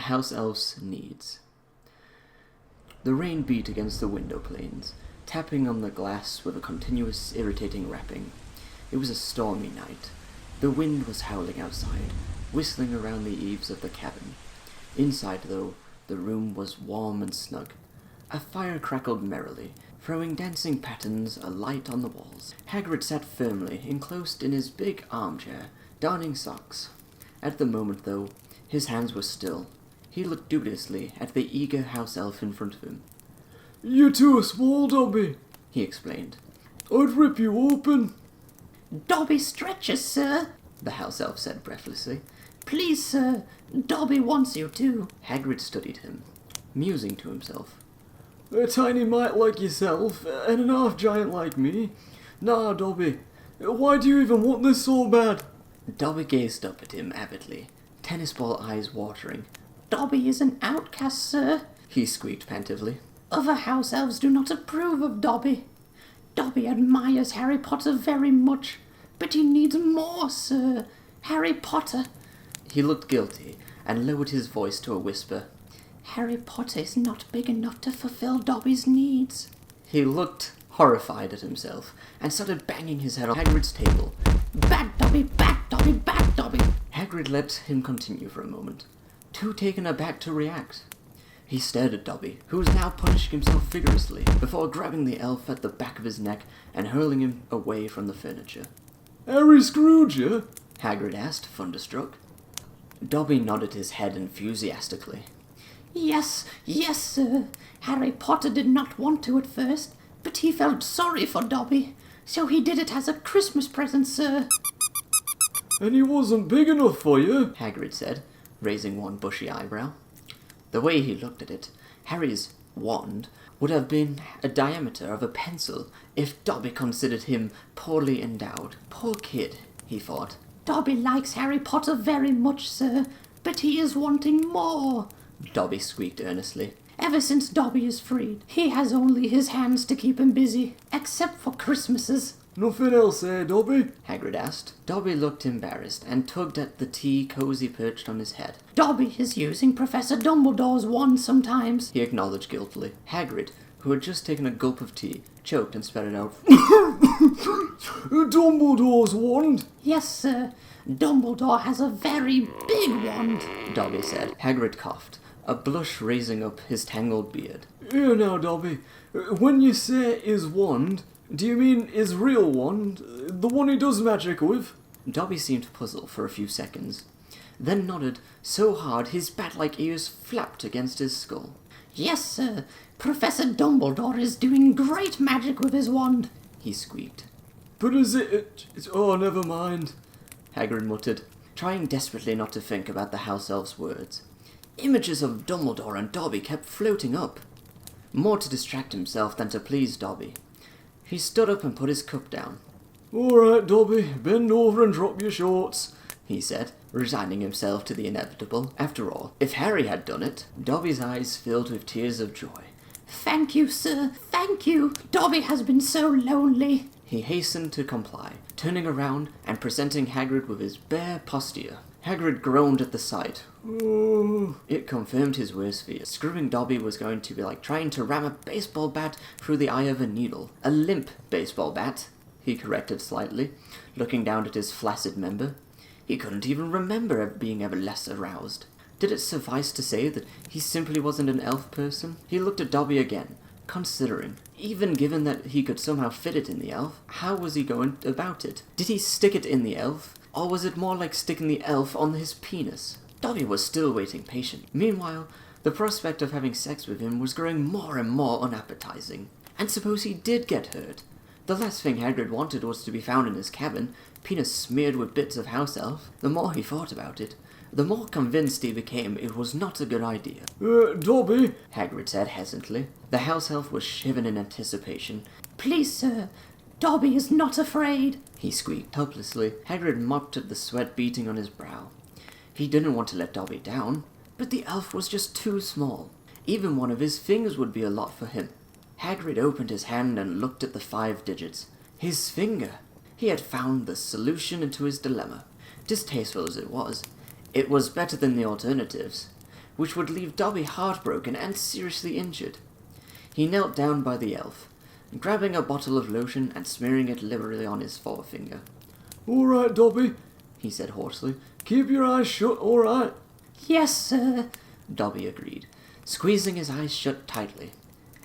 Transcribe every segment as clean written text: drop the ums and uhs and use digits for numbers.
house elf's needs. The rain beat against the window panes, tapping on the glass with a continuous, irritating rapping. It was a stormy night. The wind was howling outside, whistling around the eaves of the cabin. Inside, though, the room was warm and snug. A fire crackled merrily, throwing dancing patterns alight on the walls. Hagrid sat firmly, enclosed in his big armchair, darning socks. At the moment, though, his hands were still. He looked dubiously at the eager house elf in front of him. "You're too small, Dobby," he explained. "I'd rip you open." "Dobby stretches, sir," the house elf said breathlessly. "Please, sir, Dobby wants you to." Hagrid studied him, musing to himself. "A tiny mite like yourself, and an half-giant like me. Nah, Dobby, why do you even want this so bad?" Dobby gazed up at him avidly, tennis ball eyes watering. "Dobby is an outcast, sir," he squeaked plaintively. "Other house elves do not approve of Dobby. Dobby admires Harry Potter very much, but he needs more, sir. Harry Potter—" He looked guilty and lowered his voice to a whisper. "Harry Potter is not big enough to fulfill Dobby's needs." He looked horrified at himself and started banging his head on Hagrid's table. "Bad Dobby, bad Dobby, bad Dobby!" Hagrid let him continue for a moment, too taken aback to react. He stared at Dobby, who was now punishing himself vigorously, before grabbing the elf at the back of his neck and hurling him away from the furniture. "Harry screwed you?" Hagrid asked, thunderstruck. Dobby nodded his head enthusiastically. Yes, sir. Harry Potter did not want to at first, but he felt sorry for Dobby, so he did it as a Christmas present, sir." "And he wasn't big enough for you?" Hagrid said, raising one bushy eyebrow. The way he looked at it, Harry's wand would have been a diameter of a pencil if Dobby considered him poorly endowed. Poor kid, he thought. "Dobby likes Harry Potter very much, sir, but he is wanting more," Dobby squeaked earnestly. "Ever since Dobby is freed, he has only his hands to keep him busy, except for Christmases." "Nothing else, eh, Dobby?" Hagrid asked. Dobby looked embarrassed and tugged at the tea cozy perched on his head. "Dobby is using Professor Dumbledore's wand sometimes," he acknowledged guiltily. Hagrid, who had just taken a gulp of tea, choked and spat it out. "Dumbledore's wand?" "Yes, sir. Dumbledore has a very big wand," Dobby said. Hagrid coughed, a blush raising up his tangled beard. "Here now, Dobby. When you say his wand, do you mean his real wand? The one he does magic with?" Dobby seemed puzzled for a few seconds, then nodded so hard his bat-like ears flapped against his skull. "Yes, sir. Professor Dumbledore is doing great magic with his wand," he squeaked. "But is it... Oh, never mind," Hagrid muttered, trying desperately not to think about the house elf's words. Images of Dumbledore and Dobby kept floating up, more to distract himself than to please Dobby. He stood up and put his cup down. "All right, Dobby, bend over and drop your shorts," he said, resigning himself to the inevitable. After all, if Harry had done it, Dobby's eyes filled with tears of joy. "Thank you, sir. Thank you. Dobby has been so lonely." He hastened to comply, turning around and presenting Hagrid with his bare posture. Hagrid groaned at the sight. "Oh." It confirmed his worst fears. Screwing Dobby was going to be like trying to ram a baseball bat through the eye of a needle. A limp baseball bat, he corrected slightly, looking down at his flaccid member. He couldn't even remember being ever less aroused. Did it suffice to say that he simply wasn't an elf person? He looked at Dobby again, considering. Even given that he could somehow fit it in the elf, how was he going about it? Did he stick it in the elf? Or was it more like sticking the elf on his penis? Dobby was still waiting patiently. Meanwhile, the prospect of having sex with him was growing more and more unappetizing. And suppose he did get hurt? The last thing Hagrid wanted was to be found in his cabin, penis smeared with bits of house elf. The more he thought about it, the more convinced he became it was not a good idea. "Dobby," Hagrid said hesitantly. The house elf was shivering in anticipation. "Please, sir, Dobby is not afraid," he squeaked helplessly. Hagrid mopped at the sweat beating on his brow. He didn't want to let Dobby down, but the elf was just too small. Even one of his fingers would be a lot for him. Hagrid opened his hand and looked at the 5 digits. His finger! He had found the solution to his dilemma. Distasteful as it was better than the alternatives. which would leave Dobby heartbroken and seriously injured. He knelt down by the elf, grabbing a bottle of lotion and smearing it liberally on his forefinger. All right, Dobby, He said hoarsely. keep your eyes shut, all right? Yes, sir. Dobby agreed, squeezing his eyes shut tightly.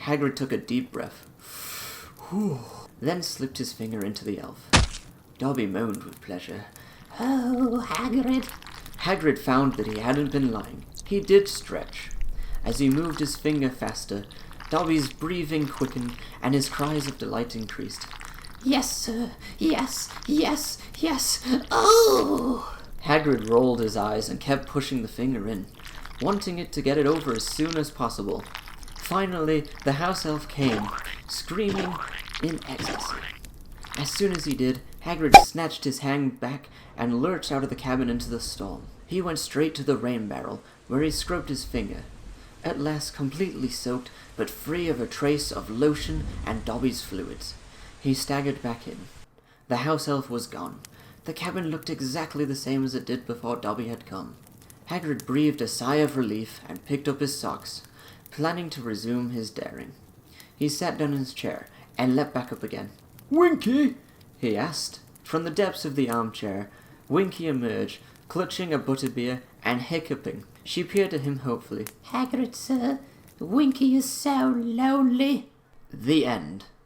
Hagrid took a deep breath, then slipped his finger into the elf. Dobby moaned with pleasure. Oh, Hagrid. Hagrid found that he hadn't been lying. He did stretch. As he moved his finger faster, Dobby's breathing quickened and his cries of delight increased. Yes, sir. Yes, yes, yes. Oh! Hagrid rolled his eyes and kept pushing the finger in, wanting it to get it over as soon as possible. Finally, the house elf came, screaming in ecstasy. As soon as he did, Hagrid snatched his hand back and lurched out of the cabin into the storm. He went straight to the rain barrel, where he scrubbed his finger, at last completely soaked but free of a trace of lotion and Dobby's fluids. He staggered back in. The house elf was gone. The cabin looked exactly the same as it did before Dobby had come. Hagrid breathed a sigh of relief and picked up his socks, planning to resume his daring. He sat down in his chair and leapt back up again. Winky! He asked. From the depths of the armchair, Winky emerged, clutching a butterbeer and hiccuping. She peered at him hopefully. Hagrid, sir. Winky is so lonely. The end.